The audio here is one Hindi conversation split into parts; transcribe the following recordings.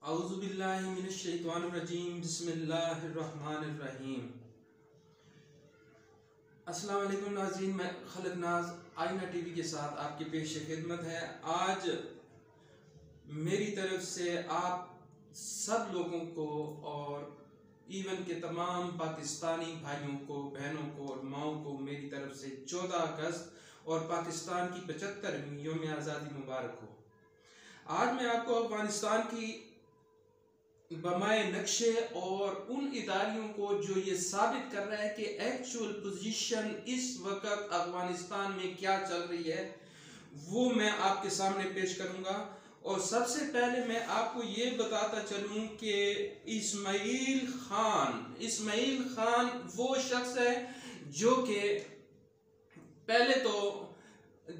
औज़ुबिल्लाहि मिनश्शैतानिर्रजीम बिस्मिल्लाहिर्रहमानिर्रहीम। अस्सलाम वालेकुम नाज़रीन, मैं खलक नाज आईना टीवी के साथ आपकी पेश खिदमत है। आज मेरी तरफ से आप सब लोगों को और इवन के तमाम पाकिस्तानी भाइयों को, बहनों को और माओं को मेरी तरफ से 14 अगस्त और पाकिस्तान की 75वीं यौम आज़ादी मुबारक हो। आज मैं आपको अफगानिस्तान की बमाए नक्शे और उन इदारियों को जो ये साबित कर रहा है कि एक्चुअल पोजीशन इस वक्त अफगानिस्तान में क्या चल रही है, वो मैं आपके सामने पेश करूंगा। और सबसे पहले मैं आपको ये बताता चलूं कि इस्माइल खान वो शख्स है जो कि पहले तो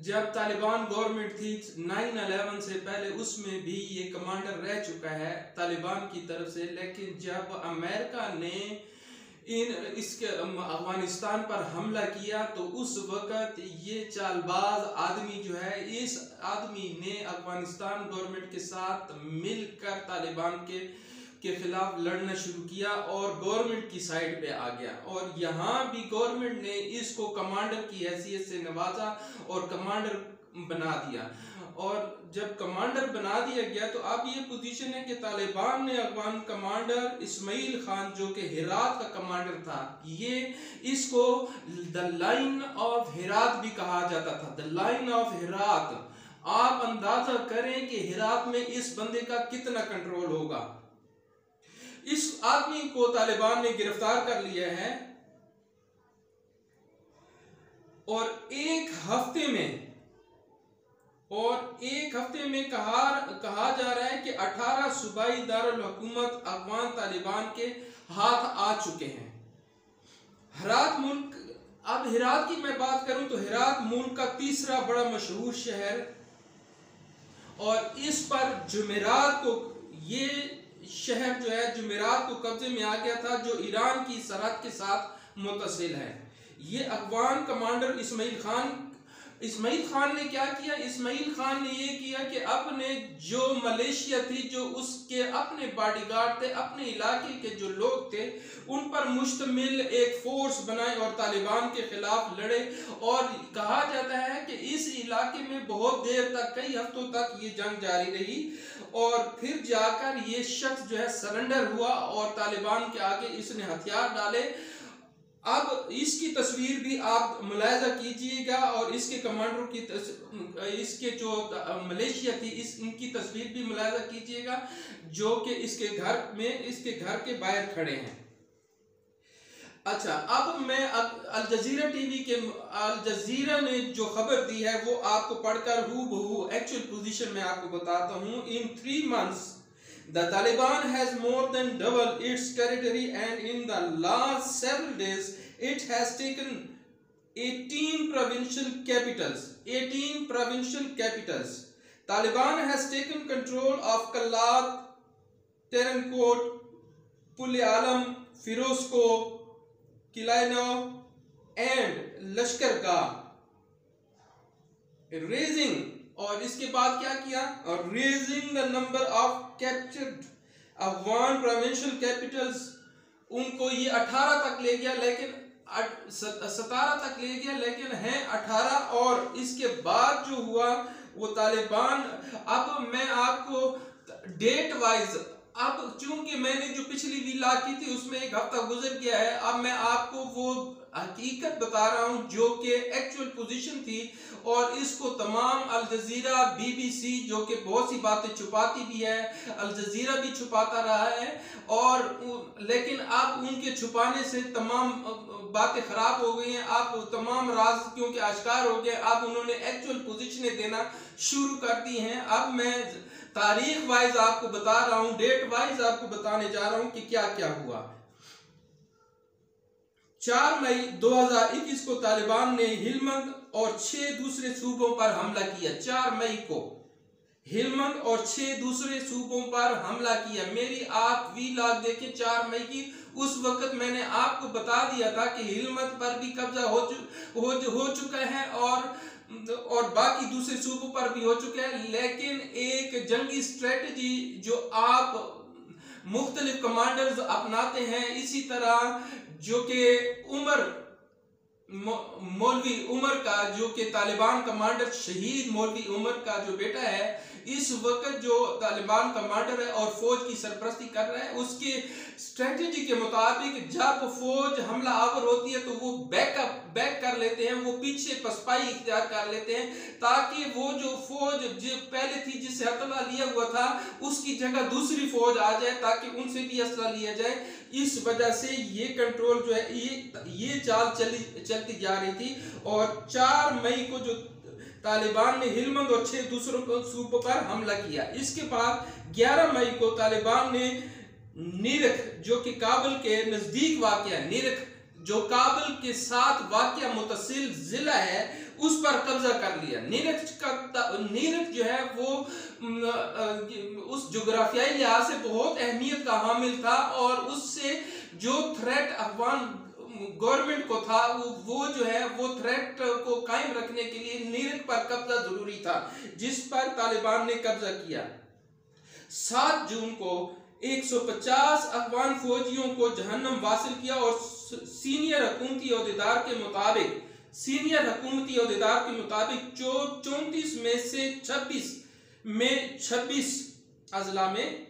जब तालिबान गवर्नमेंट थी 9/11 से पहले उसमें भी ये कमांडर रह चुका है तालिबान की तरफ से। लेकिन जब अमेरिका ने इसके अफगानिस्तान पर हमला किया तो उस वक्त ये चालबाज आदमी जो है, इस आदमी ने अफगानिस्तान गवर्नमेंट के साथ मिलकर तालिबान के खिलाफ लड़ना शुरू किया और गवर्नमेंट की साइड पे आ गया। और यहाँ भी गवर्नमेंट ने इसको कमांडर की हैसियत से नवाजा और कमांडर बना दिया। और जब कमांडर बना दिया गया तो अब ये पोजीशन है कि तालिबान ने अफगान कमांडर इस्माइल खान, जो कि हेरात का कमांडर था, ये इसको द लाइन ऑफ हेरात भी कहा जाता था। द लाइन ऑफ हेरात, आप अंदाजा करें कि हेरात में इस बंदे का कितना कंट्रोल होगा। इस आदमी को तालिबान ने गिरफ्तार कर लिया है और एक हफ्ते में कहा जा रहा है कि 18 सूबाई दारुल हुकूमत अफगान तालिबान के हाथ आ चुके हैं। हेरात मुल्क, अब हेरात की मैं बात करूं तो हेरात मुल्क का तीसरा बड़ा मशहूर शहर, और इस पर जुमेरात को ये शहर जो है जुमेरात को कब्जे में आ गया था, जो ईरान की सरहद के साथ मुतसिल है। ये अफगान कमांडर इस्माइल खान ने क्या किया? इस्माइल खान ने ये किया कि अपने जो मलेशिया थी, जो उसके अपने बॉडीगार्ड थे, अपने इलाके के जो लोग थे, उन पर मुश्तमिल एक फोर्स बनाए और तालिबान के खिलाफ लड़े। और कहा जाता है कि इस इलाके में बहुत देर तक, कई हफ्तों तक ये जंग जारी रही और फिर जाकर ये शख्स जो है सरेंडर हुआ और तालिबान के आगे इसने हथियार डाले। अब इसकी तस्वीर भी आप मुलाहिजा कीजिएगा और इसके कमांडरों की इसके जो मलेशिया थी इनकी तस्वीर भी मुलाहिजा कीजिएगा, जो कि इसके घर के बाहर खड़े हैं। अच्छा, अब मैं अल जजीरा ने जो खबर दी है वो आपको पढ़कर हूबहू एक्चुअल पोजीशन में आपको बताता हूँ। इन 3 months the Taliban has more than doubled its territory, and in the last several days it has taken 18 provincial capitals. Taliban has taken control of Kalat, Terankot, Pul-e-Alam, Firozkoh, Kilaino and Lashkar-Gah, raising, और इसके बाद क्या किया? और raising the number of captured Afghan provincial Capitals, उनको ये 18 तक ले गया, लेकिन 17 तक ले गया, लेकिन है 18। और इसके बाद जो हुआ वो तालिबान, अब मैं आपको डेट वाइज, अब चूंकि मैंने जो पिछली वीला की थी उसमें एक हफ्ता गुजर गया है, अब मैं आपको वो हकीकत बता रहा हूं जो कि एक्चुअल पोजीशन थी। और इसको तमाम अल जजीरा, BBC, जो कि बहुत सी बातें छुपाती भी है, अल जजीरा भी छुपाता रहा है, और लेकिन अब उनके छुपाने से तमाम बातें खराब हो गई हैं। अब तमाम राज क्योंकि आश्कार हो गए, अब उन्होंने एक्चुअल पोजीशनें देना शुरू कर दी हैं। अब मैं तारीख वाइज आपको बता रहा हूं, डेट वाइज आपको बताने जा रहा हूं कि क्या क्या हुआ। 4 मई 2021 को तालिबान ने हिलमंद और 6 दूसरे सूबों पर हमला किया। 4 मई को हिलमंद और 6 दूसरे सूबों पर हमला किया। मेरी आप वीलॉग देखें 4 मई की, उस वक्त मैंने आपको बता दिया था कि हिलमंद पर भी कब्जा हो चुका है और और बाकी दूसरे सूबों पर भी हो चुके हैं। लेकिन एक जंगी स्ट्रेटजी जो आप मुख्तलिफ कमांडर्स अपनाते हैं, इसी तरह जो कि मौलवी उमर का, जो कि तालिबान कमांडर शहीद मौलवी उमर का जो बेटा है, इस वक्त जो तालिबान कमांडर है और फौज की सरपरस्ती कर रहा है, उसके स्ट्रेटजी के मुताबिक जब फौज हमला आवर होती है तो वो बैक कर लेते हैं, वो पीछे पसपाई इख्तियार कर लेते हैं, ताकि वो जो फौज जो पहले थी जिससे हथला लिया हुआ था उसकी जगह दूसरी फौज आ जाए, ताकि उनसे भी असला लिया जाए। इस वजह से ये कंट्रोल जो है, ये चाल चलती जा रही थी। और 4 मई को जो तालिबान ने हिलमंद और 6 दूसरों सूबों पर हमला किया। इसके बाद 11 मई को तालिबान ने नीरख, जो कि काबुल के नजदीक वाक़या, नीरख जो काबुल के साथ वाक़या मुतसिल जिला है, उस पर कब्जा कर लिया। नीरख जो है वो उस जोग्राफियाई लिहाज से बहुत अहमियत का हामिल था, और उससे जो थ्रेट अफगान गवर्नमेंट को था, वो जो है वो थ्रेट को कायम रखने के लिए नीरख पर कब्जा जरूरी था, जिस पर तालिबान ने कब्जा किया। 7 जून को 150 अफगान फौजियों को जहन्नम वासिल किया, और सीनियर हुकूमती अहदेदार के मुताबिक 34 में से 26 अजला में,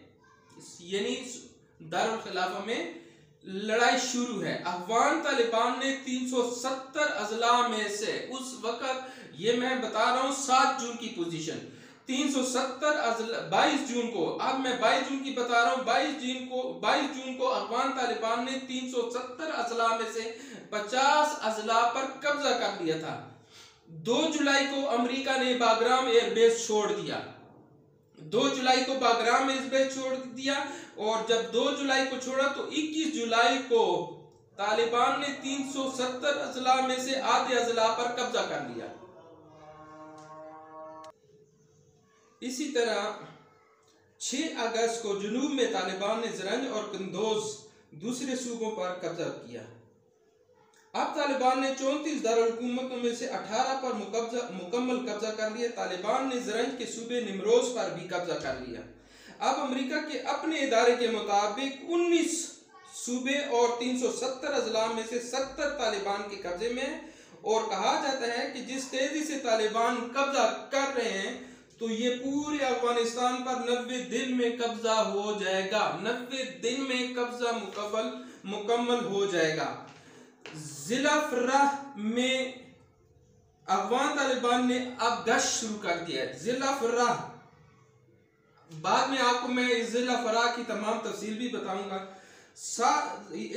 यानी दारुल खिलाफा में लड़ाई शुरू है। अफगान तालिबान ने 370 अजला में से, उस वक्त ये मैं बता रहा हूँ 7 जून की पोजीशन, 370 अजला 22 जून को, अब मैं 22 जून की बता रहा हूँ, 22 जून को अफगान तालिबान ने 370 अजला में से 50 अजला पर कब्जा कर लिया था। 2 जुलाई को अमेरिका ने बागराम एयरबेस छोड़ दिया। 2 जुलाई को बागराम एयरबेस छोड़ दिया, और जब 2 जुलाई को छोड़ा तो 21 जुलाई को तालिबान ने 370 अजला में से आधे अजला पर कब्जा कर लिया। इसी तरह 6 अगस्त को जुनूब में तालिबान ने ज़रंज और कंदोज दूसरे सूबों पर कब्जा किया। अब तालिबान ने 34 दारुल हुकूमतों में से 18 पर मुकम्मल कब्जा कर लिया। तालिबान ने ज़रंज के सूबे निमरोज पर भी कब्जा कर लिया। अब अमेरिका के अपने इदारे के मुताबिक 19 सूबे और 370 अजला में से 70 तालिबान के कब्जे में, और कहा जाता है कि जिस तेजी से तालिबान कब्जा कर रहे हैं तो ये पूरे अफगानिस्तान पर 90 दिन में कब्जा हो जाएगा। 90 दिन में कब्जा मुकम्मल हो जाएगा। जिला फर्राह में अफगान तालिबान ने अब गश्त शुरू कर दिया है। जिला फर्राह, बाद में आपको मैं इस जिला फर्राह की तमाम तफसील भी बताऊंगा।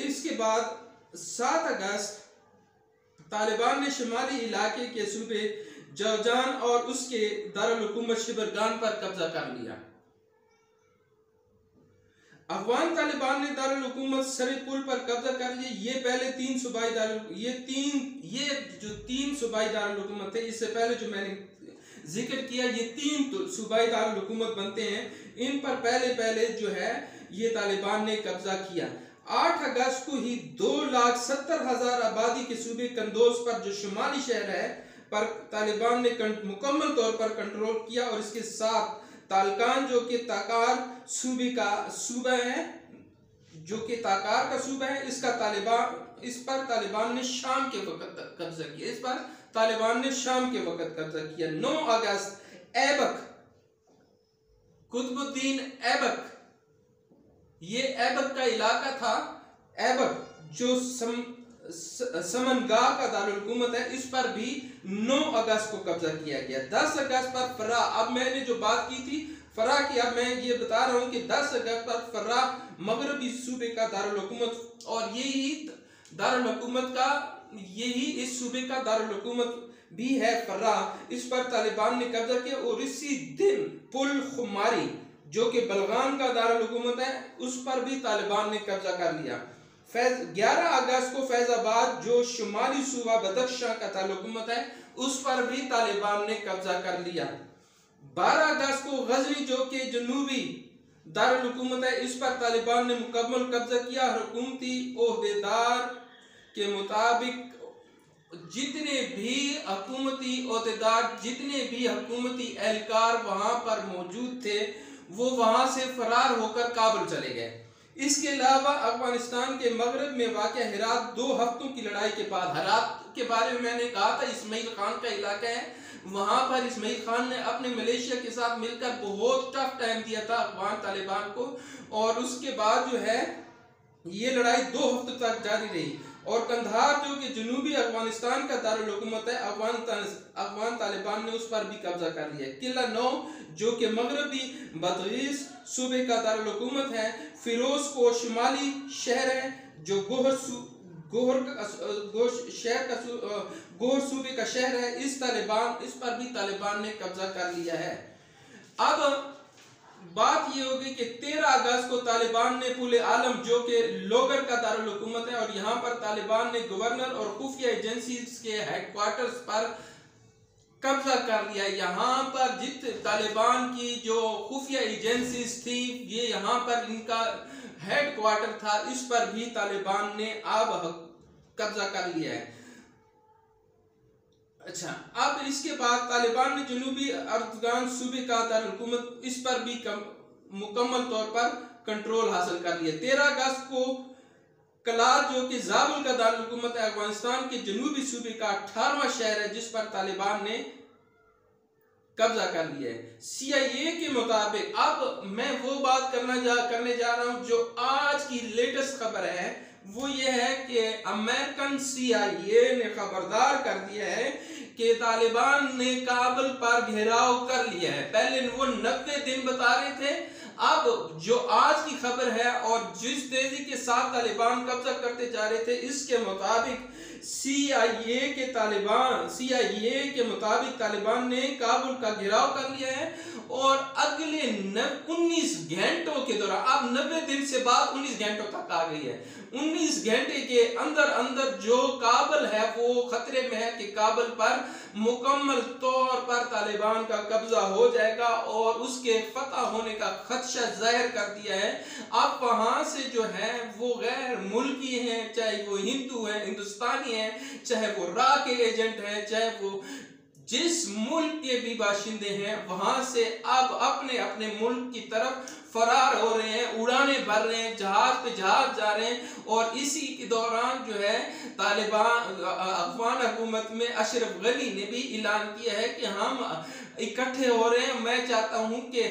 इसके बाद 7 अगस्त तालिबान ने शुमाली इलाके के सूबे जौजान और उसके दारुल हुकूमत शिबरगान पर कब्जा कर लिया। अफगान तालिबान ने दारुल हुकूमत सरी पुल पर कब्जा कर लिया। ये पहले 3 सूबाई सूबाई दारुल हुकूमत थे। इससे पहले जो मैंने जिक्र किया, ये 3 सूबाई दारुल हुकूमत बनते हैं। इन पर पहले जो है ये तालिबान ने कब्जा किया। 8 अगस्त को ही 2,70,000 आबादी के सूबे कंदोज पर, जो शुमाली शहर है, पर तालिबान ने मुकम्मल तौर पर कंट्रोल किया, और इसके साथ तालकान जो कि ताकार सूबे का सूबा है, इस पर तालिबान ने शाम के वक्त कब्जा किया। 9 अगस्त ऐबक, कुतुबुद्दीन ऐबक, ये ऐबक का इलाका था। ऐबक जो समनगाह का दारुल हुकूमत है, इस पर भी 9 अगस्त को कब्जा किया गया। 10 अगस्त पर फर्रा, अब मैंने जो बात की थी फर्रा की, अब मैं ये बता रहा हूँ कि 10 अगस्त पर फर्रा मगरबी सूबे का दारुल हुकूमत, और यही इस सूबे का दारुल हुकूमत भी है फर्रा। इस पर तालिबान ने कब्जा किया, और इसी दिन पुल खुमारी जो कि बलगान का दारुल हुकूमत है, उस पर भी तालिबान ने कब्जा कर लिया। 11 अगस्त को फैजाबाद जो शुमाली सूबा बदख्शां का दारुल हुकूमत है, उस पर भी तालिबान ने कब्जा कर लिया। 12 अगस्त को गजनी जो कि जनूबी दारुल हुकूमत है, इस पर तालिबान ने मुकम्मल कब्जा किया। हुकूमती ओहदेदार के मुताबिक जितने भी हुकूमती ओहदेदार, जितने भी हुकूमती एहलकार वहां पर मौजूद थे, वो वहां से फरार होकर काबुल चले गए। इसके अलावा अफगानिस्तान के मगरब में वाक़ हेरात 2 हफ्तों की लड़ाई के बाद, हेरात के बारे में मैंने कहा था इस्माइल खान का इलाका है, वहां पर इस्माइल खान ने अपने मलेशिया के साथ मिलकर बहुत टफ टाइम दिया था अफगान तालिबान को, और उसके बाद जो है ये लड़ाई 2 हफ्तों तक जारी रही। और कंधार जो कि जनूबी अफगानिस्तान का दारुल हुकूमत है, अफगान तालिबान ने उस पर भी कब्जा कर लिया। किला 9 जो कि मगरबी बदगीस सूबे का दारुल हुकूमत है, फिरोजकोह शुमाली शहर है जो गोहर सूबे का शहर है, इस पर भी तालिबान ने कब्जा कर लिया है। अब बात ये होगी कि 13 अगस्त को तालिबान ने पुल आलम जो कि लोगर का दारुल हुकूमत है, और यहाँ पर तालिबान ने गवर्नर और खुफिया एजेंसीज के हेडक्वार्टर्स पर कब्जा कर लिया। यहाँ पर जित तालिबान की जो खुफिया एजेंसीज थी, ये यहाँ पर इनका हेडक्वार्टर था, इस पर भी तालिबान ने अब कब्जा कर लिया है। अच्छा, अब इसके बाद तालिबान ने जनूबी अफगान सूबे का दारुल हुकूमत, इस पर भी मुकम्मल तौर पर कंट्रोल हासिल कर लिया। 13 अगस्त को कलार जो कि जाबुल का दारुल हुकूमत है, अफगानिस्तान के जनूबी सूबे का 18वां शहर है, जिस पर तालिबान ने कब्जा कर लिया है। CIA के मुताबिक, अब मैं वो बात करने जा रहा हूं जो आज की लेटेस्ट खबर है, वो ये है कि अमेरिकन CIA ने खबरदार कर दिया है कि तालिबान ने काबुल पर घेराव कर लिया है। पहले वो 90 दिन बता रहे थे, अब जो आज की खबर है और जिस तेजी के साथ तालिबान कब्जा करते जा रहे थे, इसके मुताबिक CIA के मुताबिक तालिबान ने काबुल का घेराव कर लिया है, और अगले 19 घंटों के दौरान, अब 90 दिन से बाद 19 घंटों तक आ गई है, 19 घंटे के अंदर जो काबुल है वो खतरे में है कि काबुल पर मुकम्मल तौर पर तालिबान का कब्जा हो जाएगा, और उसके फतह होने का खदशा जाहिर कर दिया है। अब वहां से जो है वो गैर मुल्की हैं, चाहे वो हिंदू हैं, हिंदुस्तानी हैं, चाहे वो रा के एजेंट हैं, चाहे वो जिस मुल्क के भी बाशिंदे हैं, वहां से अब अपने अपने मुल्क की तरफ फरार हो रहे हैं, उड़ाने भर रहे हैं, जहाज पे जहाज जा रहे हैं। और इसी के दौरान जो है तालिबान अफगान हुकूमत में अशरफ गनी ने भी ऐलान किया है कि हम इकट्ठे हो रहे हैं, मैं चाहता हूं कि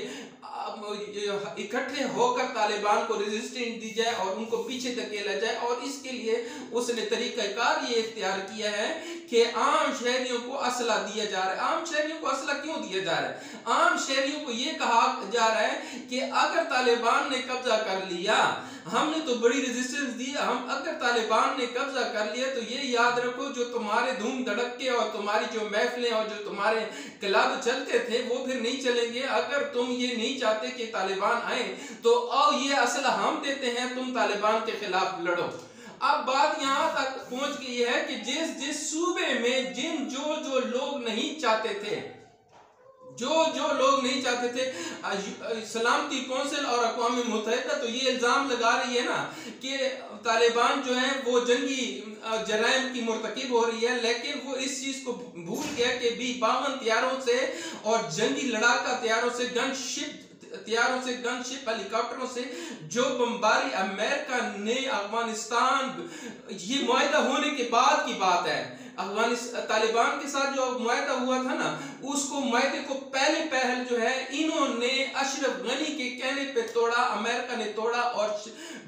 इकट्ठे होकर तालिबान को रेजिस्टेंस दी जाए और उनको पीछे धकेला जाए। और इसके लिए उसने तरीकाकार ये इख्तियार किया है कि आम शहरियों को असला दिया जा रहा है। आम शहरियों को असला क्यों दिया जा रहा है? आम शहरियों को ये कहा जा रहा है कि अगर तालिबान ने कब्जा कर लिया, हमने तो बड़ी रेजिस्टेंस दी, हम अगर तालिबान ने कब्जा कर लिया तो ये याद रखो जो तुम्हारे धूम धड़के और तुम्हारी जो महफिलें और जो तुम्हारे क्लब चलते थे वो फिर नहीं चलेंगे। अगर तुम ये नहीं चाहते कि तालिबान आए तो आओ ये असला हम देते हैं, तुम तालिबान के खिलाफ लड़ो। अब बात यहाँ तक पहुंच गई है कि जिस सूबे में जो लोग नहीं चाहते थे, जो लोग नहीं चाहते थे, सलामती कौंसिल और अक़वाम मुत्तहिदा तो ये इल्ज़ाम लगा रही है ना कि तालिबान जो है वो जंगी जराइम की मुर्तकिब हो रही है, लेकिन वो इस चीज़ को भूल गया कि B-52 हथियारों से और जंगी लड़ाका हथियारों से, गनशिप हेलीकॉप्टरों से जो बमबारी अमेरिका ने अफगानिस्तान, ये मुआहिदा होने के बाद की बात है, तालिबान के साथ जो मुआहिदा हुआ था ना, उसको मुआहिदे को पहल जो है इन्होंने अशरफ गनी के कहने पे तोड़ा, अमेरिका ने तोड़ा। और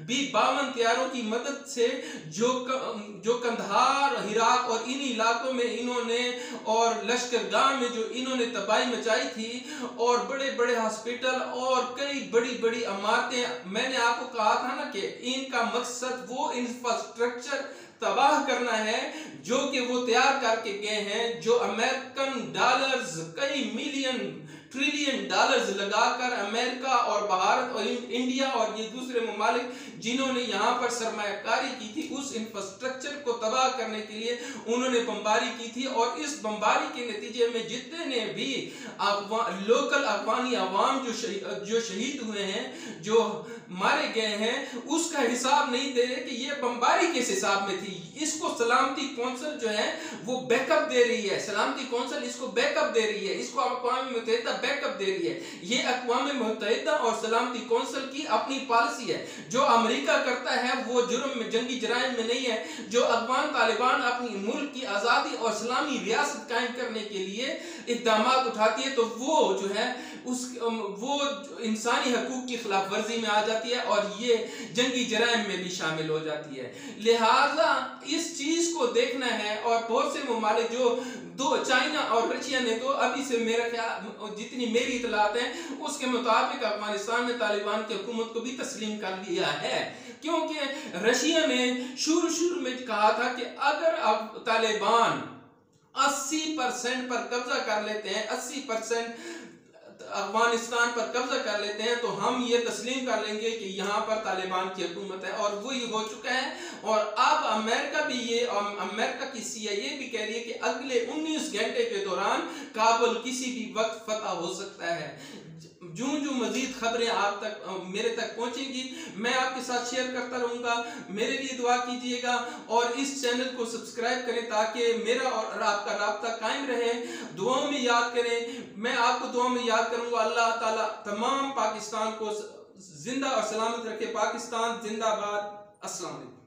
B-52 हथियारों की मदद से जो कंधार, हिराक और इन इलाकों में इन्होंने, और लश्करगाह में जो इन्होंने तबाही मचाई थी, और बड़े बड़े हॉस्पिटल और कई बड़ी बड़ी इमारतें, मैंने आपको कहा था ना कि इनका मकसद वो इंफ्रास्ट्रक्चर तबाह करना है जो कि वो तैयार करके गए हैं, जो अमेरिकन डॉलर्स, कई मिलियन ट्रिलियन डॉलर्स लगाकर अमेरिका और भारत और इंडिया और ये दूसरे ममालिक जिन्होंने यहाँ पर सरमायाकारी की थी, उस इंफ्रास्ट्रक्चर को तबाह करने के लिए उन्होंने बमबारी की थी। और इस बमबारी के नतीजे में जितने भी लोकल अफगानी अवाम जो शहीद हुए हैं, जो मारे गए हैं, उसका हिसाब नहीं दे रहे कि ये बमबारी किस हिसाब में थी। इसको सलामती कौंसिल जो है वो बैकअप दे रही है, सलामती कौंसिल इसको बैकअप दे रही है, इसको अक़वाम मुत्तहिदा बैकअप दे रही है। ये अक़वाम मुत्तहिदा और सलामती कौंसिल की अपनी पॉलिसी है। जो अमेरिका करता है वो जुर्म में, जंगी जराइम में नहीं है। जो अफ़गान तालिबान अपनी मुल्क की आज़ादी और इस्लामी रियासत कायम करने के लिए इक़दाम उठाती है तो वो जो है वो इंसानी हकूक की खिलाफ वर्जी में आ जाती है और ये जंगी जराइम में भी शामिल हो जाती है। लिहाजा इस चीज को देखना है। और बहुत से ममालिक जो दो, चाइना और रशिया ने तो अभी से मेरा ख्याल, जितनी मेरी इतलात है उसके मुताबिक अफगानिस्तान में तालिबान की हुकूमत को भी तस्लीम कर लिया है, क्योंकि रशिया ने शुरू में कहा था कि अगर अब तालिबान 80% पर कब्जा कर लेते हैं, 80% अफगानिस्तान पर कब्जा कर लेते हैं, तो हम ये तस्लीम कर लेंगे कि यहाँ पर तालिबान की हुकूमत है। और वही हो चुका है। और अब अमेरिका भी अमेरिका की CIA भी कह रही है कि अगले 19 घंटे के दौरान काबुल किसी भी वक्त फतह हो सकता है। जो मजीद खबरें आप तक मेरे तक पहुंचेंगी मैं आपके साथ शेयर करता रहूंगा। मेरे लिए दुआ कीजिएगा और इस चैनल को सब्सक्राइब करें ताकि मेरा और आपका राब्ता कायम रहे। दुआओं में याद करें, मैं आपको दुआओं में याद करूंगा। अल्लाह ताला तमाम पाकिस्तान को जिंदा और सलामत रखे। पाकिस्तान जिंदाबाद। अस्सलाम वालेकुम।